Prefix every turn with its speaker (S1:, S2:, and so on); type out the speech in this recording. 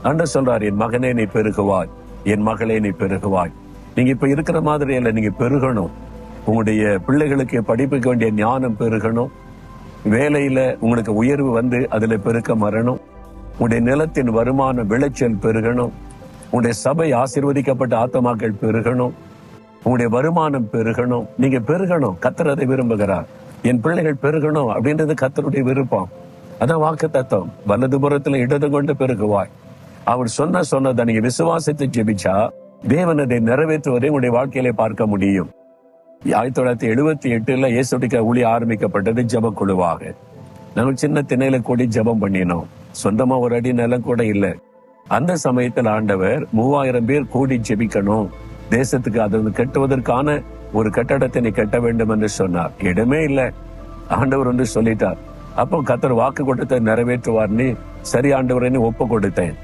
S1: ஆண்டவர் சொல்றார், என் மகனே நீ பெருகுவாய், என் மகளே நீ பெருகுவாய். நீங்க இப்ப இருக்கிற மாதிரி இல்ல, நீங்க பெருகணும். உங்களுடைய பிள்ளைகளுக்கு படிப்புக்கு வேண்டிய ஞானம் பெருகணும். வேலையில உங்களுக்கு உயர்வு வந்து அதுல பெருக்கம் வரணும். உங்களுடைய நிலத்தின் வருமான விளைச்சல் பெருகணும். உங்களுடைய சபை ஆசீர்வதிக்கப்பட்ட ஆத்மாக்கள் பெருகணும். உங்களுடைய வருமானம் பெருகணும். நீங்க பெருகணும். கர்த்தர் அதை விரும்புகிறார். என் பிள்ளைகள் பெருகணும் அப்படின்றது கர்த்தருடைய விருப்பம். அதான் வாக்கு தத்துவம். வலதுபுறத்துல இடது கொண்டு பெருகுவாய். அவர் சொன்னதை நீங்க விசுவாசித்து ஜெபிச்சா தேவன் அதை நிறைவேற்றுவதை உங்களுடைய வாழ்க்கையிலே பார்க்க முடியும். 1978 இயேசுடைய ஊழியம் ஆரம்பிக்கப்பட்டது ஜெப குழுவாக. நாங்கள் சின்ன திண்ணையில கூடி ஜெபம் பண்ணினோம். சொந்தமா ஒரு அடி நிலம் கூட இல்லை. அந்த சமயத்தில் ஆண்டவர் 3000 பேர் கூடி ஜெபிக்கணும், தேசத்துக்கு அது கட்டுவதற்கான ஒரு கட்டடத்தை நீ கட்ட வேண்டும் என்று சொன்னார். இடமே இல்லை. ஆண்டவர் வந்து சொல்லிட்டார். அப்போ கர்த்தர் வாக்கு கொடுத்த நிறைவேற்றுவார்னு சரி ஆண்டவரேன்னு ஒப்பு கொடுத்தேன்.